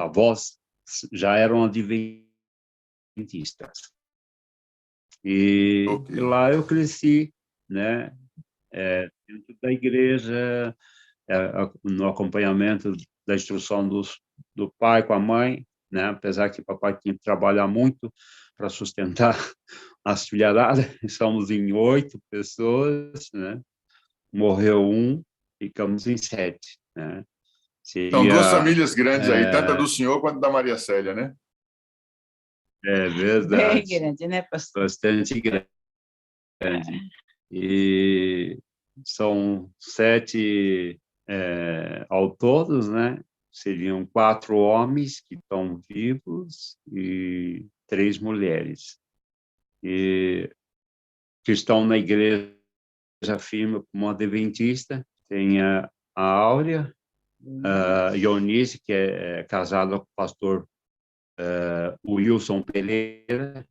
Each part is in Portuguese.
avós já eram adventistas. E lá eu cresci, né, dentro da igreja, no acompanhamento da instrução do pai com a mãe, né, apesar que papai tinha que trabalhar muito para sustentar as filharadas, somos em 8 pessoas, né, morreu um, ficamos em 7, né. São 2 Seria, famílias grandes aí, tanto a do senhor quanto da Maria Célia, né? é Bem verdade, grande, né, pastor? bastante grande. E são 7 ao todos, né? Seriam 4 homens que estão vivos e 3 mulheres. E que estão na igreja firme como adventista. Tem a Áurea, a Ionice, que é casada com o pastor Wilson Pereira,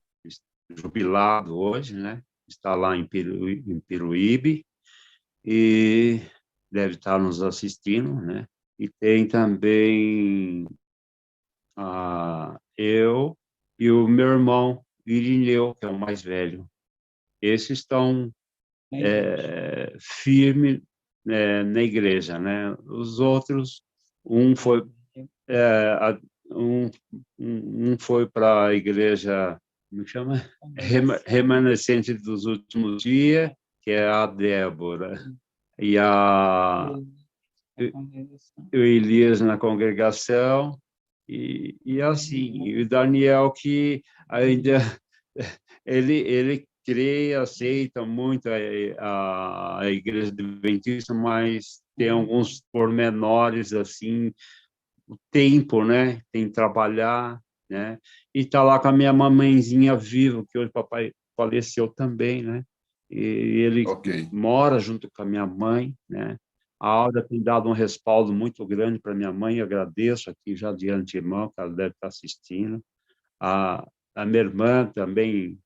jubilado hoje, né? Está lá em Peruíbe e deve estar nos assistindo, né? E tem também eu e o meu irmão Irineu, que é o mais velho. Esses estão firmes na igreja, né? Os outros, um foi um foi para a igreja, como chama? Remanescente dos Últimos Dias, que é a Débora, e o Elias na congregação, e assim, e o Daniel, que ainda ele crê, aceita muito a igreja adventista, mas tem alguns pormenores assim, o tempo, né? Tem que trabalhar, né? E tá lá com a minha mamãezinha viva, que hoje papai faleceu também, né? E ele mora junto com a minha mãe, né? A Alda tem dado um respaldo muito grande para minha mãe, eu agradeço aqui já de antemão, que ela deve estar assistindo. A minha irmã também,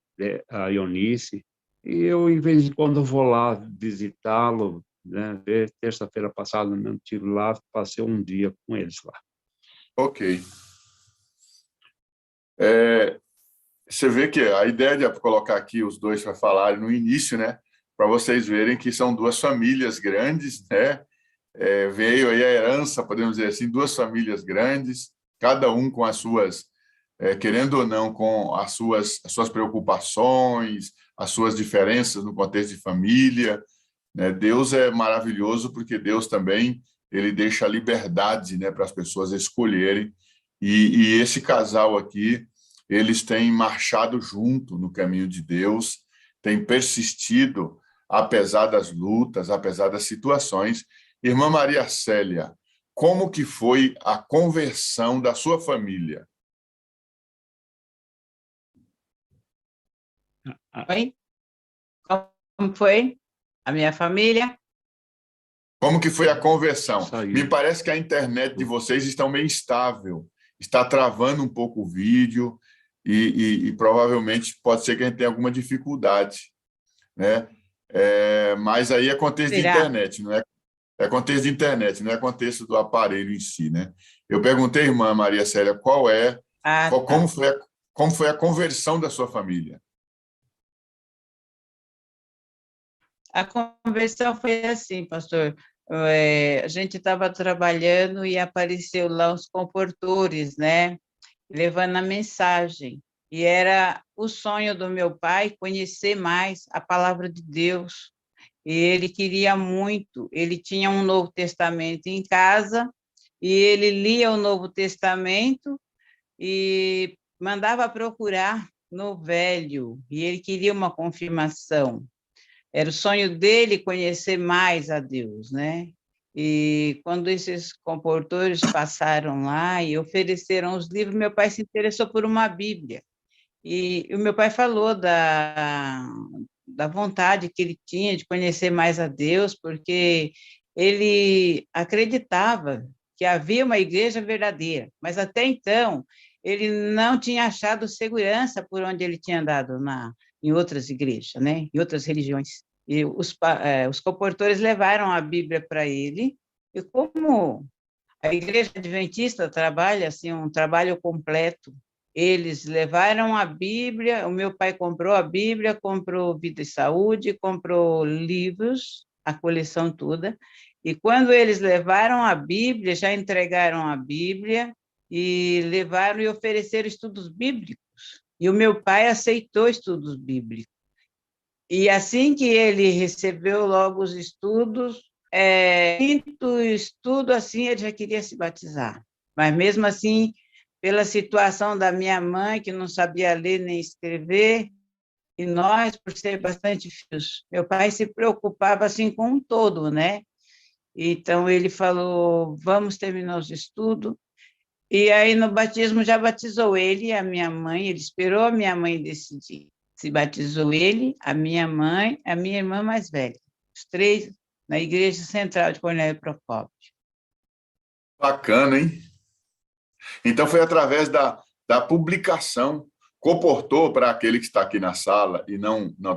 a Ionice, e eu, em vez de quando vou lá visitá-lo, né? Terça-feira passada, eu não estive lá, passei um dia com eles lá. Ok. Você vê que a ideia de colocar aqui os dois para falarem no início, né? Para vocês verem que são 2 famílias grandes, né? Veio aí a herança, podemos dizer assim, 2 famílias grandes, cada um com as suas, querendo ou não, com as suas preocupações, as suas diferenças no contexto de família, né? Deus é maravilhoso porque Deus também ele deixa a liberdade, né, para as pessoas escolherem. E esse casal aqui, eles têm marchado junto no caminho de Deus, têm persistido apesar das lutas, apesar das situações. Irmã Maria Célia, como que foi a conversão da sua família? Oi? Como foi a minha família? Como que foi a conversão? Me parece que a internet de vocês está meio instável, está travando um pouco o vídeo e provavelmente pode ser que a gente tenha alguma dificuldade, né? Mas aí é contexto de internet, não é? É contexto de internet, não é contexto do aparelho em si, né? Eu perguntei, irmã Maria Célia, como foi a conversão da sua família? A conversão foi assim, pastor. A gente estava trabalhando e apareceu lá os comportores, né? Levando a mensagem. E era o sonho do meu pai conhecer mais a palavra de Deus. E ele queria muito, ele tinha um Novo Testamento em casa, e ele lia o Novo Testamento e mandava procurar no Velho, e ele queria uma confirmação. Era o sonho dele conhecer mais a Deus, né? E quando esses comportores passaram lá e ofereceram os livros, meu pai se interessou por uma Bíblia. E o meu pai falou da vontade que ele tinha de conhecer mais a Deus, porque ele acreditava que havia uma igreja verdadeira, mas até então ele não tinha achado segurança por onde ele tinha andado em outras igrejas, né? Em outras religiões. E os comportores levaram a Bíblia para ele, e como A Igreja Adventista trabalha assim, um trabalho completo. Eles levaram a Bíblia, o meu pai comprou a Bíblia, comprou Vida e Saúde, comprou livros, a coleção toda, e quando eles levaram a Bíblia, já entregaram a Bíblia e levaram e ofereceram estudos bíblicos. E o meu pai aceitou estudos bíblicos. E assim que ele recebeu logo os estudos, quinto estudo, assim, ele já queria se batizar. Mas mesmo assim, pela situação da minha mãe, que não sabia ler nem escrever, e nós, por ser bastante filhos, meu pai se preocupava assim com um todo, né? Então ele falou: vamos terminar os estudos. E aí no batismo já batizou ele e a minha mãe, ele esperou a minha mãe decidir. Se batizou ele, a minha mãe, a minha irmã mais velha. Os três na Igreja Central de Cornélio Procópio. Bacana, hein? Então, foi através da publicação. Comportou, para aquele que está aqui na sala e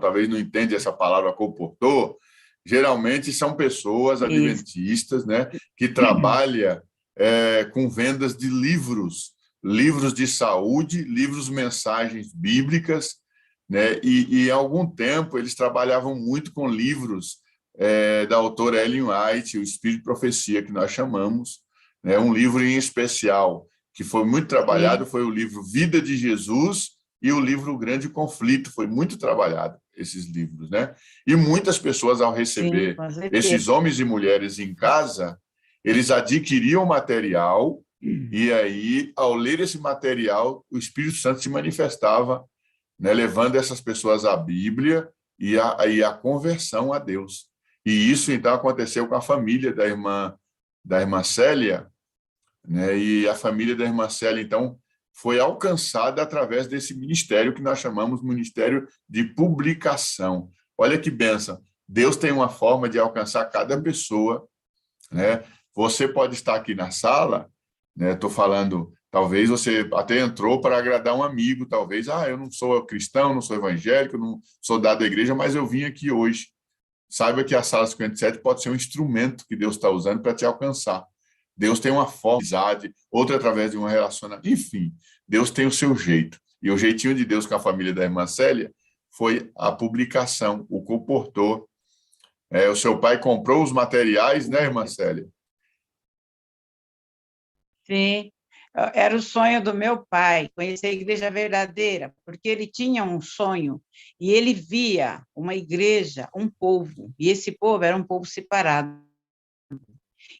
talvez não entende essa palavra comportou, geralmente são pessoas adventistas, né, que trabalham com vendas de livros, livros de saúde, livros mensagens bíblicas, né, e há algum tempo eles trabalhavam muito com livros da autora Ellen White, O Espírito de Profecia, que nós chamamos, né, um livro em especial que foi muito trabalhado, foi o livro Vida de Jesus e o livro O Grande Conflito, foi muito trabalhado esses livros, né? E muitas pessoas, ao receber esses homens e mulheres em casa, eles adquiriam material e aí, ao ler esse material, o Espírito Santo se manifestava, né, levando essas pessoas à Bíblia e a conversão a Deus. E isso, então, aconteceu com a família da irmã Célia, né? E a família da irmã Célia, então, foi alcançada através desse ministério que nós chamamos Ministério de Publicação. Olha que bênção. Deus tem uma forma de alcançar cada pessoa, né? Você pode estar aqui na sala, né? Estou falando, talvez você até entrou para agradar um amigo, talvez, eu não sou cristão, não sou evangélico, não sou dado à igreja, mas eu vim aqui hoje. Saiba que a Sala 57 pode ser um instrumento que Deus está usando para te alcançar. Deus tem uma forma de amizade, outra através de uma relacionamento. Enfim, Deus tem o seu jeito. E o jeitinho de Deus com a família da irmã Célia foi a publicação, o comportou. O seu pai comprou os materiais, né, irmã Célia? Sim, era o sonho do meu pai, conhecer a igreja verdadeira, porque ele tinha um sonho e ele via uma igreja, um povo, e esse povo era um povo separado.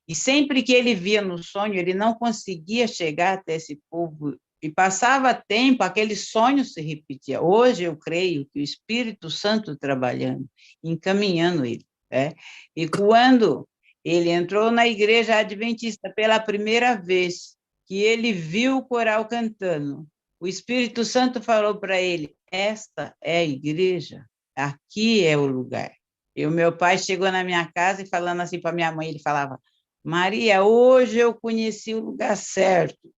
E sempre que ele via no sonho, ele não conseguia chegar até esse povo, e passava tempo, aquele sonho se repetia. Hoje eu creio que o Espírito Santo trabalhando, encaminhando ele, né? E quando ele entrou na igreja adventista pela primeira vez, que ele viu o coral cantando, o Espírito Santo falou para ele: esta é a igreja, aqui é o lugar. E o meu pai chegou na minha casa e falando assim para minha mãe, ele falava: Maria, hoje eu conheci o lugar certo.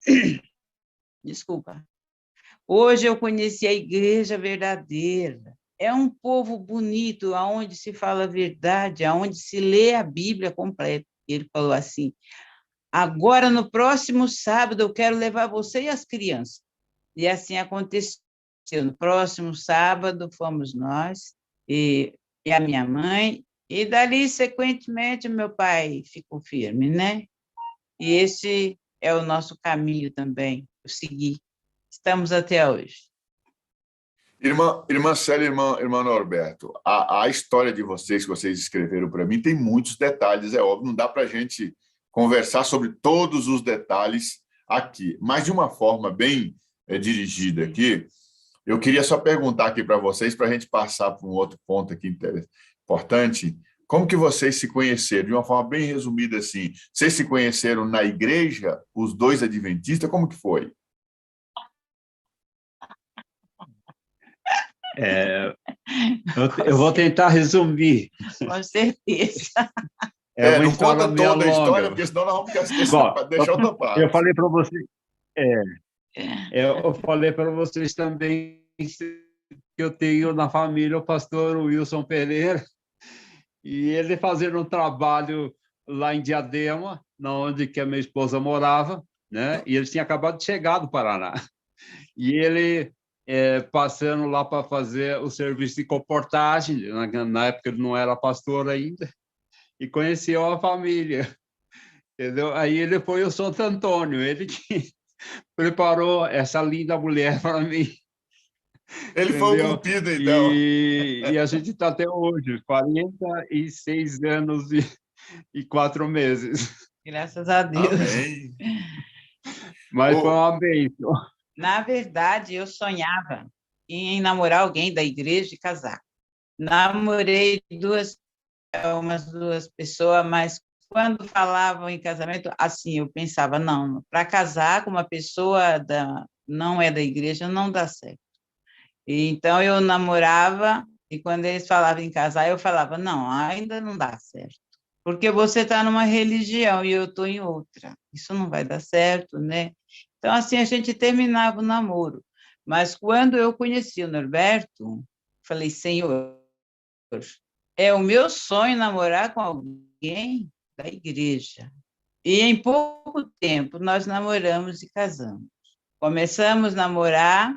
Desculpa. Hoje eu conheci a igreja verdadeira. É um povo bonito, aonde se fala a verdade, aonde se lê a Bíblia completa. Ele falou assim: agora, no próximo sábado, eu quero levar você e as crianças. E assim aconteceu. No próximo sábado, fomos nós e a minha mãe, e dali, sequentemente, meu pai ficou firme, né? E esse é o nosso caminho também, eu segui. Estamos até hoje. Irmã Célia, irmã Norberto, a história de vocês que vocês escreveram para mim tem muitos detalhes, é óbvio, não dá para a gente conversar sobre todos os detalhes aqui, mas de uma forma bem dirigida aqui, eu queria só perguntar aqui para vocês, para a gente passar para um outro ponto aqui importante, como que vocês se conheceram? De uma forma bem resumida assim, vocês se conheceram na igreja, os dois adventistas, como que foi? Eu vou tentar resumir. Com certeza. Não conta toda a história, porque senão nós vamos deixar outra parte. Eu falei para vocês, eu falei para vocês também que eu tenho na família o pastor Wilson Pereira, e ele fazendo um trabalho lá em Diadema, onde que a minha esposa morava, né? E ele tinha acabado de chegar do Paraná. E ele passando lá para fazer o serviço de comportagem, na época ele não era pastor ainda, e conheceu a família, entendeu? Aí ele foi o Santo Antônio, ele que preparou essa linda mulher para mim. Ele foi o Entendeu? cupido, então. E a gente está até hoje, 46 anos e 4 meses. Graças a Deus. Amém. Mas foi uma bênção. Na verdade, eu sonhava em namorar alguém da igreja e casar. Namorei umas duas pessoas, mas quando falavam em casamento, assim, eu pensava, não, para casar com uma pessoa não é da igreja, não dá certo. E, então, eu namorava, e quando eles falavam em casar, eu falava, não, ainda não dá certo. Porque você está numa religião e eu estou em outra. Isso não vai dar certo, né? Então, assim, a gente terminava o namoro. Mas quando eu conheci o Norberto, falei, Senhor, é o meu sonho namorar com alguém da igreja. E em pouco tempo nós namoramos e casamos. Começamos a namorar,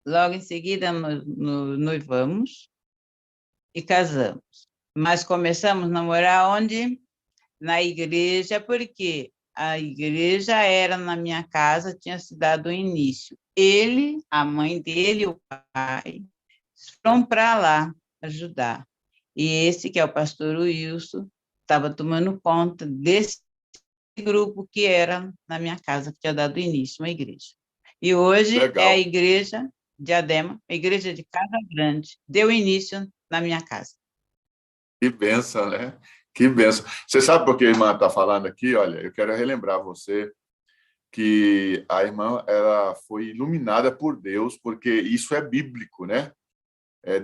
logo em seguida noivamos e casamos. Mas começamos a namorar onde? Na igreja, porque a igreja era na minha casa, tinha se dado o início. Ele, a mãe dele e o pai foram para lá ajudar. E esse, que é o pastor Wilson, estava tomando conta desse grupo que era na minha casa, que tinha dado início, uma igreja. E hoje é a igreja de Diadema, a igreja de Casa Grande, deu início na minha casa. Que bênção, né? Que bênção. Você sabe por que a irmã está falando aqui? Olha, eu quero relembrar você que a irmã ela foi iluminada por Deus, porque isso é bíblico, né?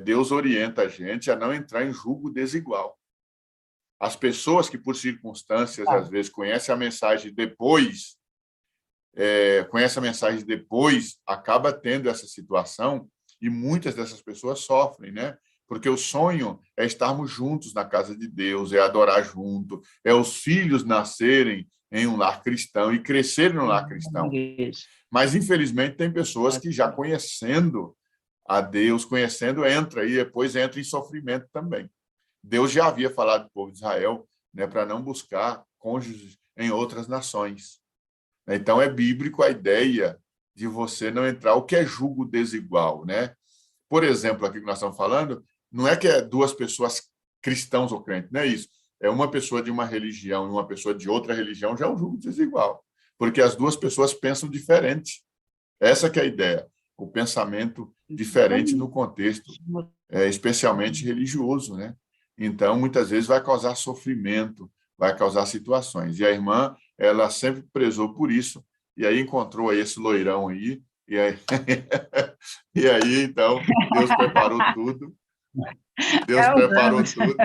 Deus orienta a gente a não entrar em julgo desigual. As pessoas que, por circunstâncias, às vezes, conhecem a mensagem depois, acaba tendo essa situação, e muitas dessas pessoas sofrem, né? Porque o sonho é estarmos juntos na casa de Deus, é adorar junto, é os filhos nascerem em um lar cristão e crescerem no lar cristão. Mas, infelizmente, tem pessoas que já conhecendo a Deus, entra e depois entra em sofrimento também. Deus já havia falado do povo de Israel, né, para não buscar cônjuges em outras nações. Então, é bíblico a ideia de você não entrar, o que é julgo desigual, né? Por exemplo, aqui que nós estamos falando, não é que é duas pessoas cristãos ou crentes, não é isso. É uma pessoa de uma religião e uma pessoa de outra religião, já é um julgo desigual, porque as duas pessoas pensam diferente. Essa que é a ideia, o pensamento diferente no contexto, especialmente religioso, né? Então, muitas vezes vai causar sofrimento, vai causar situações. E a irmã, ela sempre prezou por isso, e aí encontrou aí esse loirão aí, e aí, e aí então, Deus preparou tudo. Deus preparou tudo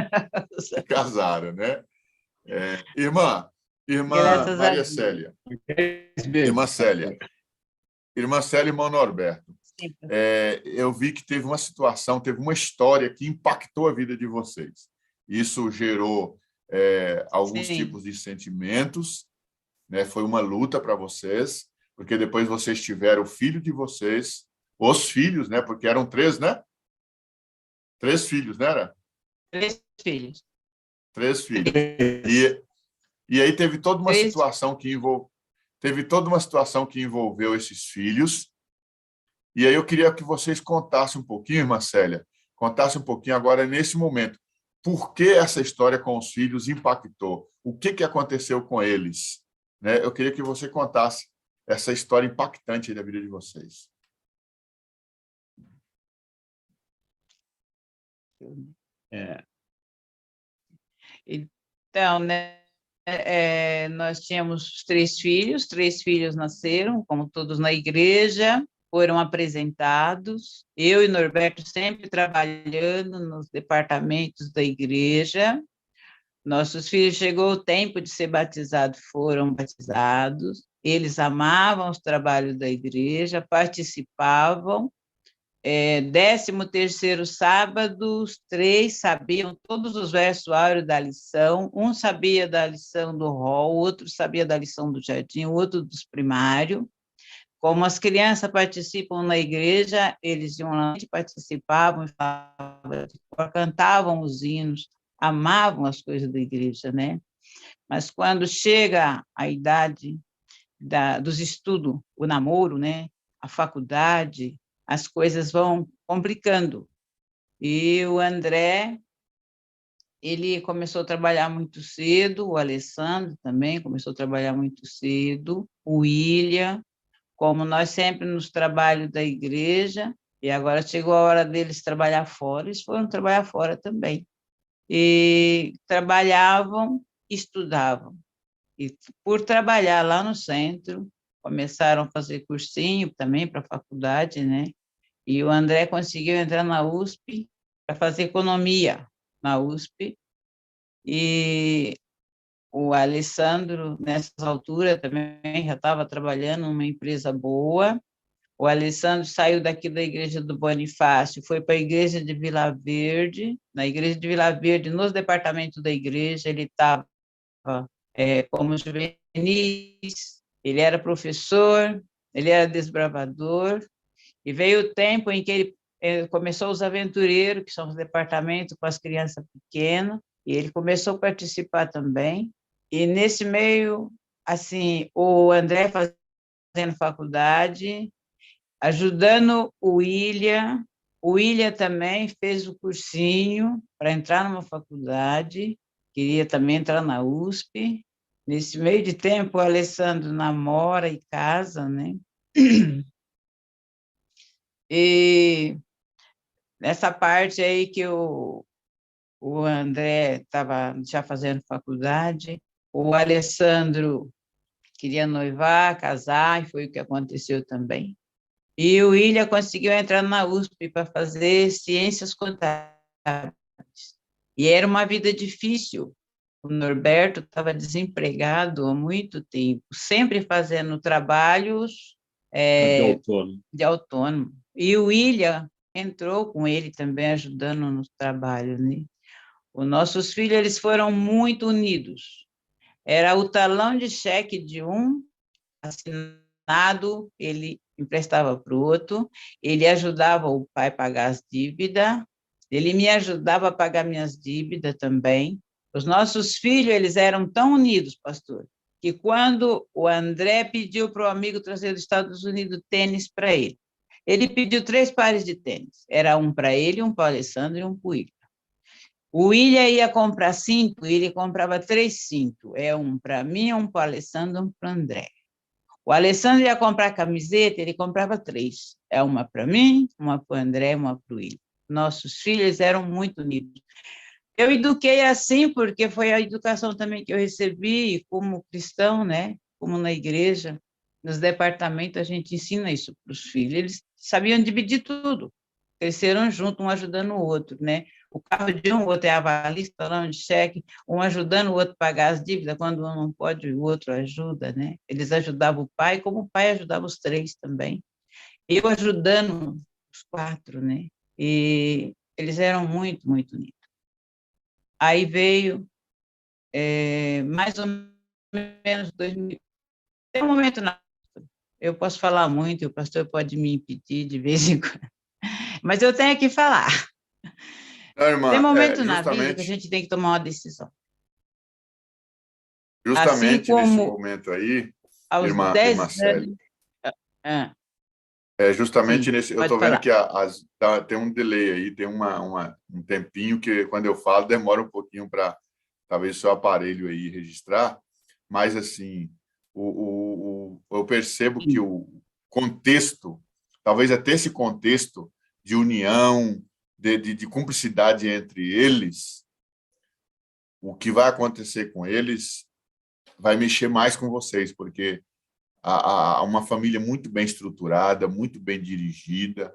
e casaram, né? Irmã Maria Célia. Irmã Célia. Irmã Célia e irmão Norberto. Eu vi que teve uma situação, teve uma história que impactou a vida de vocês. Isso gerou alguns tipos de sentimentos, né? Foi uma luta para vocês, porque depois vocês tiveram o filho de vocês, os filhos, né? Porque eram 3, né? 3 filhos, não era? 3 filhos. 3 filhos. E aí teve toda uma situação que envolveu esses filhos. E aí eu queria que vocês contassem um pouquinho, irmã Célia, contassem um pouquinho agora nesse momento. Por que essa história com os filhos impactou? O que aconteceu com eles? Né? Eu queria que você contasse essa história impactante da vida de vocês. Então, né, nós tínhamos 3 filhos nasceram, como todos na igreja, foram apresentados, eu e Norberto sempre trabalhando nos departamentos da igreja. Nossos filhos, chegou o tempo de ser batizados, foram batizados, eles amavam os trabalhos da igreja, participavam, 13º sábado, os 3 sabiam todos os versos áureos da lição, um sabia da lição do rol, o outro sabia da lição do jardim, o outro dos primários. Como as crianças participam na igreja, eles iam lá, participavam, cantavam os hinos, amavam as coisas da igreja, né? Mas quando chega a idade dos estudos, o namoro, né? A faculdade, as coisas vão complicando. E o André, ele começou a trabalhar muito cedo, o Alessandro também começou a trabalhar muito cedo, o William, como nós sempre nos trabalhos da igreja, e agora chegou a hora deles trabalhar fora, eles foram trabalhar fora também. E trabalhavam, estudavam. E por trabalhar lá no centro, começaram a fazer cursinho também para a faculdade, né? E o André conseguiu entrar na USP para fazer economia na USP. E o Alessandro, nessas alturas, também já estava trabalhando numa empresa boa. O Alessandro saiu daqui da igreja do Bonifácio, foi para a igreja de Vila Verde. Na igreja de Vila Verde, nos departamentos da igreja, ele estava como juvenis, ele era professor, ele era desbravador, e veio o tempo em que ele começou os aventureiros, que são os departamentos com as crianças pequenas, e ele começou a participar também. E nesse meio, assim, o André fazendo faculdade, ajudando o William também fez o cursinho para entrar numa faculdade, queria também entrar na USP. Nesse meio de tempo, o Alessandro namora e casa, né? E nessa parte aí que o André estava já fazendo faculdade, o Alessandro queria noivar, casar, e foi o que aconteceu também. E o William conseguiu entrar na USP para fazer ciências contábeis. E era uma vida difícil. O Norberto estava desempregado há muito tempo, sempre fazendo trabalhos de autônomo. E o William entrou com ele também, ajudando nos trabalhos, né? Os nossos filhos, eles foram muito unidos. Era o talão de cheque de um assinado, ele emprestava para o outro, ele ajudava o pai a pagar as dívidas, ele me ajudava a pagar minhas dívidas também. Os nossos filhos, eles eram tão unidos, pastor, que quando o André pediu para o amigo trazer dos Estados Unidos tênis para ele pediu 3 pares de tênis. Era um para ele, um para o Alessandro e um para o William. O William ia comprar cinto, ele comprava 3 cintos. Um para mim, um para o Alessandro, um para o André. O Alessandro ia comprar camiseta, ele comprava 3. Uma para mim, uma para o André, uma para o William. Nossos filhos eram muito unidos. Eu eduquei assim, porque foi a educação também que eu recebi como cristão, né? Como na igreja, nos departamentos, a gente ensina isso para os filhos. Eles sabiam dividir tudo. Cresceram juntos, um ajudando o outro, né? O carro de um, o outro é avalista, talão de cheque, um ajudando o outro a pagar as dívidas, quando um não pode, o outro ajuda, né? Eles ajudavam o pai, como o pai ajudava os 3 também. Eu ajudando os 4, né? E eles eram muito, muito unidos. Aí veio mais ou menos 2000. Tem um momento, eu posso falar muito, o pastor pode me impedir de vez em quando, mas eu tenho que falar. Não, irmã, tem momento na vida que a gente tem que tomar uma decisão. Justamente assim nesse momento aí, irmã Célia. Justamente sim, nesse, eu estou vendo que tem um delay aí, tem um tempinho que quando eu falo demora um pouquinho para talvez o seu aparelho aí registrar, mas assim, eu percebo que o contexto, talvez até esse contexto de união, de cumplicidade entre eles, o que vai acontecer com eles vai mexer mais com vocês, porque uma família muito bem estruturada, muito bem dirigida,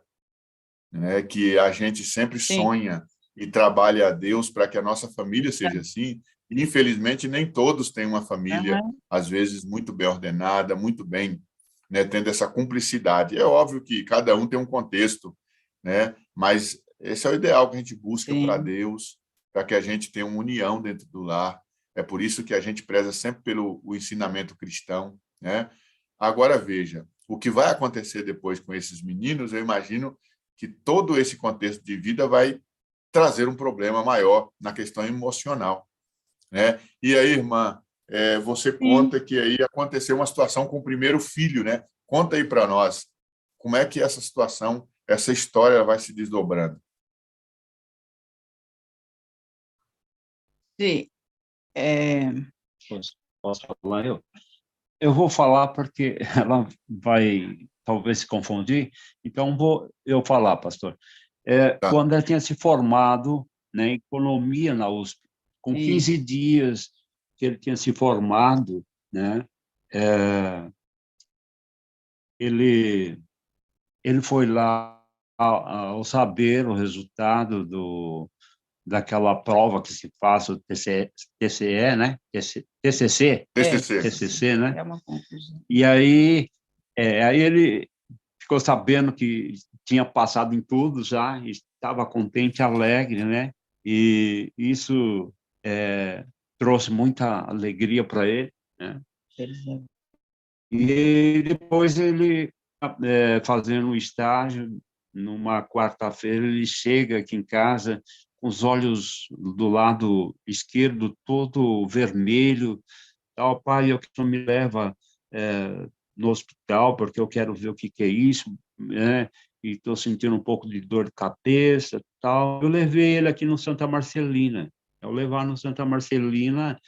né, que a gente sempre sonha e trabalha a Deus para que a nossa família seja assim. E, infelizmente, nem todos têm uma família, às vezes, muito bem ordenada, muito bem, né, tendo essa cumplicidade. É óbvio que cada um tem um contexto né? Mas esse é o ideal que a gente busca para Sim. Deus, para que a gente tenha uma união dentro do lar. É por isso que a gente preza sempre pelo o ensinamento cristão, né? Agora, veja, o que vai acontecer depois com esses meninos, eu imagino que todo esse contexto de vida vai trazer um problema maior na questão emocional, né? E aí, irmã, você Sim. conta que aí aconteceu uma situação com o primeiro filho, né? Conta aí para nós, como é que essa situação, essa história vai se desdobrando? Sim. É, Posso falar eu? Eu vou falar porque ela vai talvez se confundir, então vou eu falar, pastor. Tá. Quando ela tinha se formado, né, em economia na USP, com sim. 15 dias que ele tinha se formado, né, é, ele ele foi lá ao saber o resultado daquela prova que se faz, o TCE, né, TCC, TCC. TCC, né? É uma confusão. E aí ele ficou sabendo que tinha passado em tudo já, estava contente, alegre, né? E isso trouxe muita alegria para ele, né? E depois ele, fazendo um estágio, numa quarta-feira, ele chega aqui em casa com os olhos do lado esquerdo todo vermelho, tal, pai, eu que não me leva no hospital porque eu quero ver o que que é isso, né? E estou sentindo um pouco de dor de cabeça, tal. Eu levei ele aqui no Santa Marcelina. Ao levar no Santa Marcelina,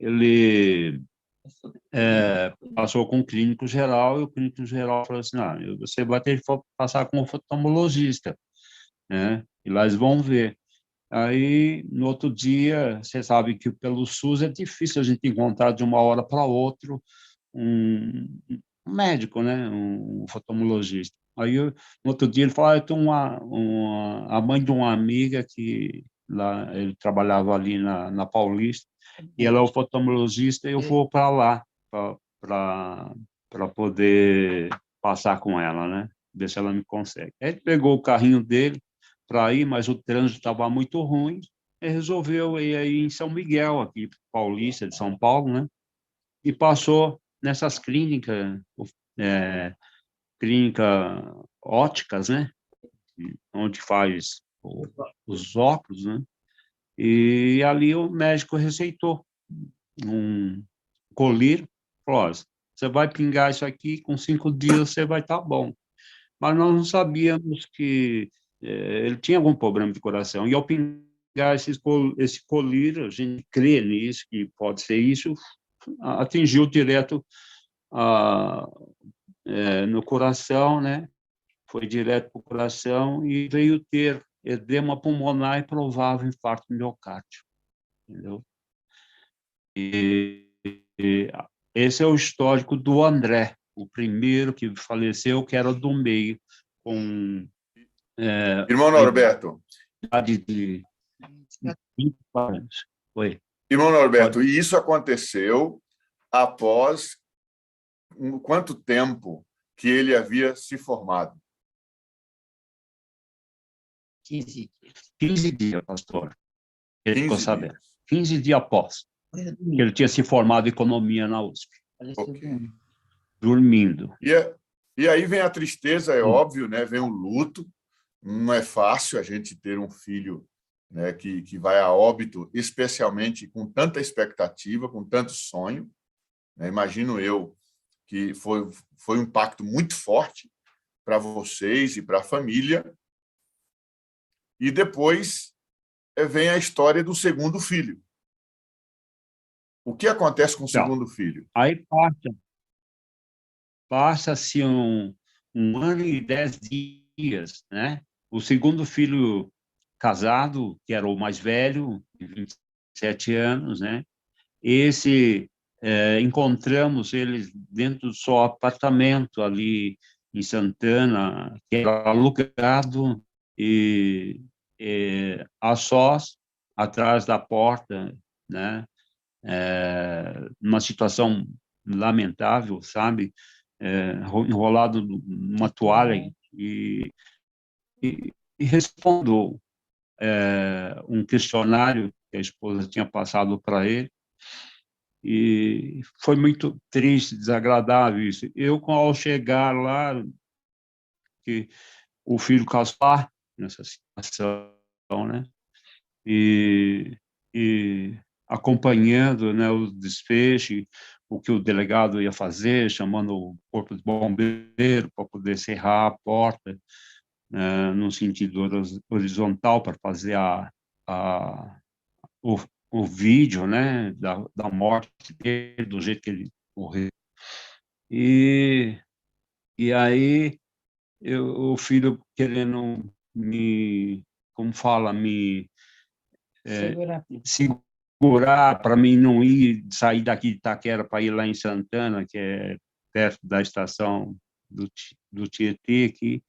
ele passou com o clínico geral e o clínico geral falou assim, você vai ter que passar com o oftalmologista, né? E lá eles vão ver. Aí, no outro dia, você sabe que pelo SUS é difícil a gente encontrar de uma hora para outra um médico, né? Um oftalmologista. Aí, no outro dia, ele falou, eu tenho a mãe de uma amiga que lá, ele trabalhava ali na Paulista, e ela é oftalmologista, e eu vou para lá para poder passar com ela, né? Ver se ela me consegue. Aí ele pegou o carrinho dele para ir, mas o trânsito estava muito ruim, e resolveu ir aí em São Miguel, aqui, Paulista de São Paulo, né? E passou nessas clínicas, é, clínica óticas, né? Onde faz os óculos, né? E ali o médico receitou um colírio, falou, ó, você vai pingar isso aqui, com 5 dias você vai estar bom. Mas nós não sabíamos que ele tinha algum problema de coração. E ao pingar esse colírio, a gente crê nisso, que pode ser isso, atingiu direto no coração, né? Foi direto para o coração e veio ter edema pulmonar e provável infarto miocárdio, entendeu? E esse é o histórico do André, o primeiro que faleceu, que era do meio, com Irmão a Norberto, idade de 20 anos. Oi, irmão pode. Norberto, e isso aconteceu após quanto tempo que ele havia se formado? 15 15 dias, pastor, ele ficou 15 sabendo. dias. 15 dias após que ele tinha se formado em economia na USP, Ok. dormindo. E aí vem a tristeza, é óbvio, né? Vem o luto. Não é fácil a gente ter um filho, né, que vai a óbito, especialmente com tanta expectativa, com tanto sonho, né? Imagino eu que foi um impacto muito forte para vocês e para a família. E depois vem a história do segundo filho. O que acontece com o Então, segundo filho? aí passa-se um ano e 10 dias, né? O segundo filho casado, que era o mais velho, de 27 anos, né? Esse, encontramos eles dentro do seu apartamento ali em Santana, que era alugado, e a sós, atrás da porta, né? Numa situação lamentável, sabe? Enrolado numa toalha e e respondeu um questionário que a esposa tinha passado para ele, e foi muito triste, desagradável isso. Eu, ao chegar lá, que o filho caçar nessa situação, né? E acompanhando, né, o desfecho, o que o delegado ia fazer, chamando o corpo de bombeiro para poder cerrar a porta, no sentido horizontal, para fazer o, o vídeo, né, da morte dele, do jeito que ele morreu. E, e aí, o filho querendo me, como fala, me Segurar. segurar para mim não sair daqui de Itaquera para ir lá em Santana, que é perto da estação do Tietê aqui,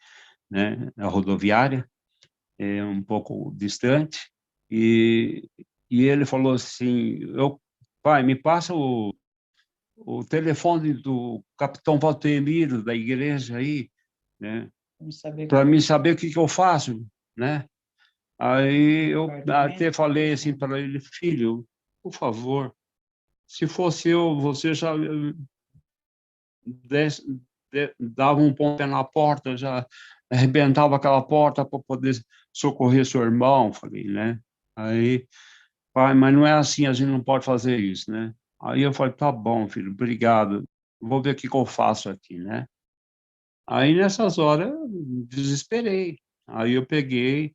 né, a rodoviária, é um pouco distante, e, e ele falou assim, pai, me passa o telefone do capitão Valtemiro, da igreja aí, né, para mim saber o que eu faço, né? Aí eu até falei assim para ele, filho, por favor, se fosse eu, você já dava um pontapé na porta, já arrebentava aquela porta para poder socorrer seu irmão, falei, né? Aí, pai, mas não é assim, a gente não pode fazer isso, né? Aí eu falei, tá bom, filho, obrigado, vou ver o que eu faço aqui, né? Aí, nessas horas, eu desesperei. Aí eu peguei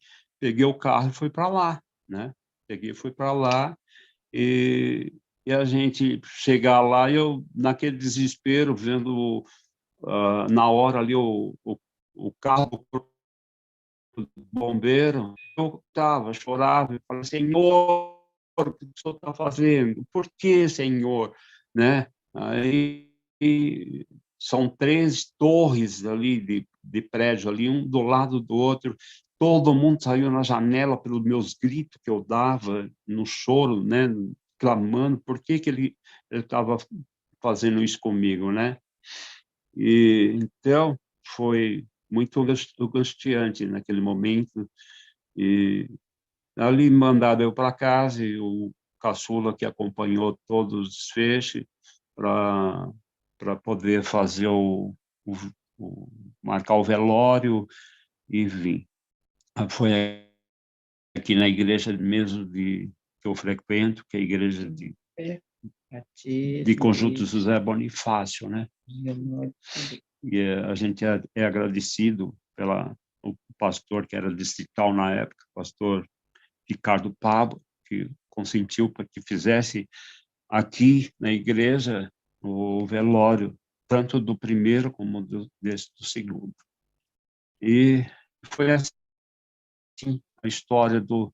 o carro e fui para lá, né? Peguei e fui para lá, e, e a gente chegar lá, eu, naquele desespero, vendo na hora ali o carro do corpo do bombeiro, eu estava, chorava, e falei, Senhor, o que o Senhor está fazendo? Por que, Senhor? Né? Aí são 3 torres ali de prédio ali, um do lado do outro. Todo mundo saiu na janela pelos meus gritos que eu dava no choro, né, clamando por que ele estava fazendo isso comigo, né? E então foi muito angustiante naquele momento. E ali mandaram eu para casa, e o caçula que acompanhou todo o desfecho para poder fazer o, marcar o velório e vir. Foi aqui na igreja mesmo que eu frequento, que é a igreja de Conjunto José Bonifácio, né? E a gente é agradecido pela o pastor que era distrital na época, o pastor Ricardo Pablo, que consentiu para que fizesse aqui na igreja o velório, tanto do primeiro como do segundo. E foi assim a história do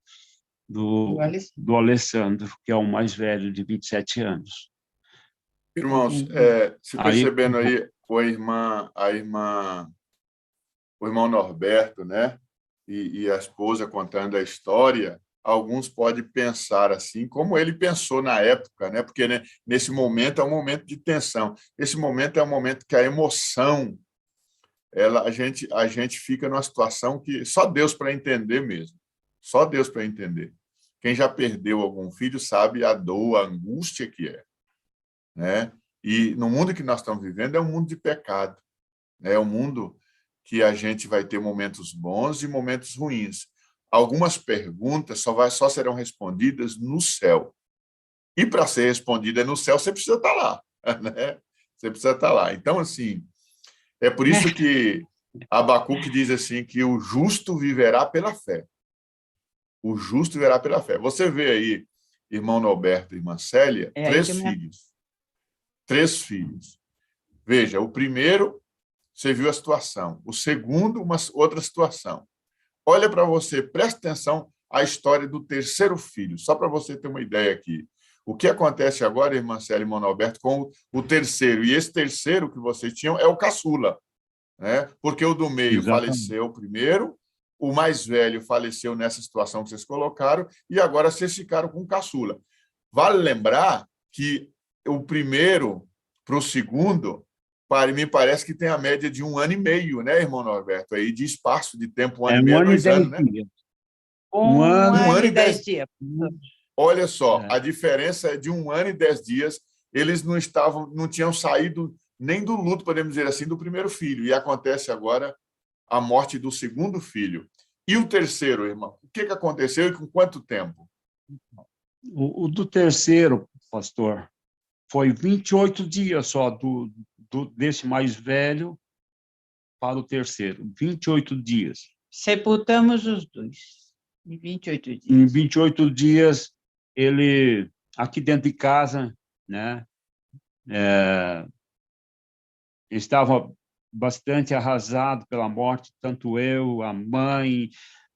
Alessandro, que é o mais velho, de 27 anos. Irmãos, se percebendo aí, o irmão Norberto, né, e a esposa contando a história, alguns podem pensar assim, como ele pensou na época, né? Porque, né, nesse momento é um momento de tensão. Esse momento é um momento que a emoção, a gente fica numa situação que só Deus para entender mesmo. Só Deus para entender. Quem já perdeu algum filho sabe a dor, a angústia que é, né? E no mundo que nós estamos vivendo é um mundo de pecado, né? É um mundo que a gente vai ter momentos bons e momentos ruins. Algumas perguntas só serão respondidas no céu. E para ser respondida no céu, você precisa estar lá, né? Você precisa estar lá. Então, assim, é por isso que Abacuque diz assim que o justo viverá pela fé. O justo viverá pela fé. Você vê aí, irmão Norberto e irmã Célia, 3 filhos. 3 filhos. Veja, o primeiro, você viu a situação. O segundo, uma outra situação. Olha para você, presta atenção à história do terceiro filho, só para você ter uma ideia aqui. O que acontece agora, irmã Célia e irmão Alberto, com o terceiro? E esse terceiro que vocês tinham é o caçula, né? Porque o do meio faleceu primeiro, o mais velho faleceu nessa situação que vocês colocaram, e agora vocês ficaram com o caçula. Vale lembrar que o primeiro para o segundo me parece que tem a média de 1 ano e meio, né, irmão Norberto? Aí de espaço de tempo, 1 ano É e um meio, ano e 2 10 anos, né? dias. Um Um ano ano e e 10. 10 dias. Olha só, É. a diferença é de 1 ano e 10 dias. Eles não tinham saído nem do luto, podemos dizer assim, do primeiro filho. E acontece agora a morte do segundo filho. E o terceiro, irmão? O que aconteceu e com quanto tempo? O do terceiro, pastor, foi 28 dias só desse mais velho para o terceiro. 28 dias. Sepultamos os dois, em 28 Em dias. 28 dias, ele, aqui dentro de casa, né, estava bastante arrasado pela morte, tanto eu, a mãe,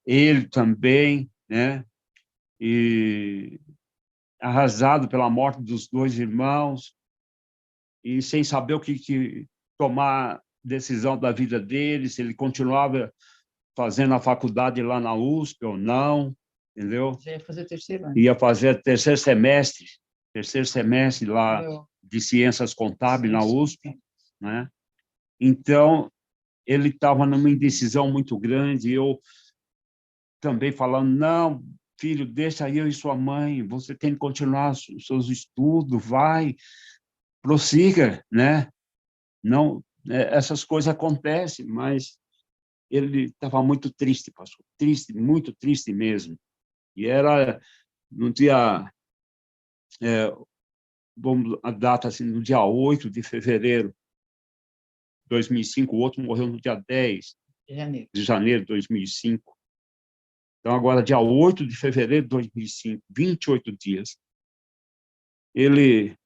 ele também, né, e arrasado pela morte dos 2 irmãos, e sem saber o que tomar decisão da vida dele, se ele continuava fazendo a faculdade lá na USP ou não, entendeu? Já ia fazer terceiro ano. Ia fazer terceiro semestre lá de Ciências Contábeis na USP, né? Então, ele estava numa indecisão muito grande, eu também falando, não, filho, deixa eu e sua mãe, você tem que continuar os seus estudos, vai, prossiga, né? Não, essas coisas acontecem, mas ele estava muito triste, pastor, triste, muito triste mesmo. E era no dia, vamos a data assim, no dia 8 de fevereiro de 2005, o outro morreu no dia 10 de janeiro de 2005. Então, agora, dia 8 de fevereiro de 2005, 28 dias, ele,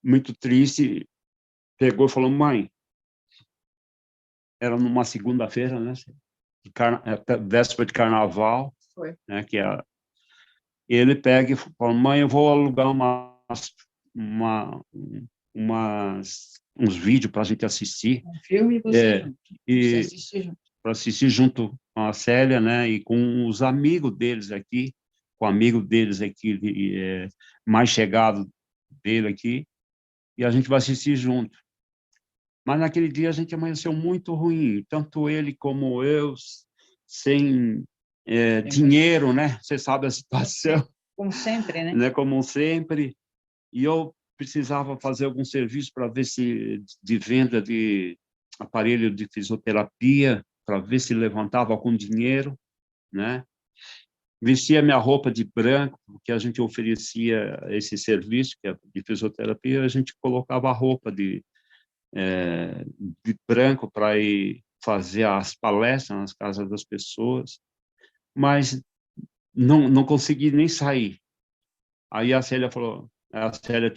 muito triste, pegou e falou, mãe, era numa segunda-feira, né? Véspera de carnaval, Foi. Né? Ele pega e fala, mãe, eu vou alugar uns vídeos para a gente assistir. Um filme e você junto. Você E assistir junto. para assistir junto com a Célia, né? E com os amigos deles aqui, com o amigo deles aqui, mais chegado dele aqui, e a gente vai assistir junto. Mas naquele dia a gente amanheceu muito ruim, tanto ele como eu, sem dinheiro, né? Você sabe a situação. Como sempre, né? Né? Como sempre. E eu precisava fazer algum serviço para ver se de venda de aparelho de fisioterapia, para ver se levantava algum dinheiro, né? Vestia minha roupa de branco, porque a gente oferecia esse serviço que é de fisioterapia, a gente colocava a roupa de branco para ir fazer as palestras nas casas das pessoas, mas não consegui nem sair. Aí a Célia falou, a Célia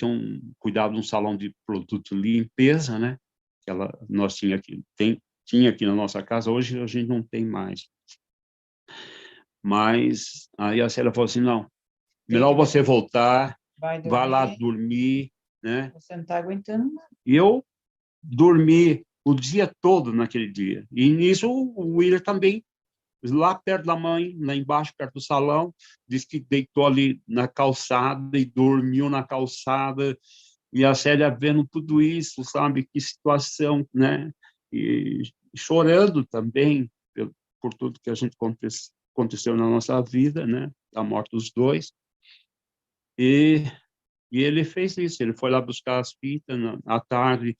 cuidava de um salão de produto limpeza, né? Que nós tinha aqui na nossa casa, hoje a gente não tem mais. Mas aí a Célia falou assim, não, melhor você voltar, vai lá dormir, né? Você não está aguentando nada. E eu dormi o dia todo naquele dia. E nisso o William também, lá perto da mãe, lá embaixo, perto do salão, disse que deitou ali na calçada e dormiu na calçada. E a Célia vendo tudo isso, sabe? Que situação, né? E chorando também por tudo que a gente aconteceu na nossa vida, né? A morte dos dois. E ele fez isso, ele foi lá buscar as fitas à tarde,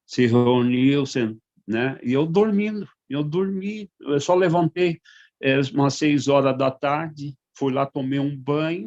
se reuniu, né? E eu dormi, eu só levantei umas 6 horas da tarde, fui lá, tomei um banho,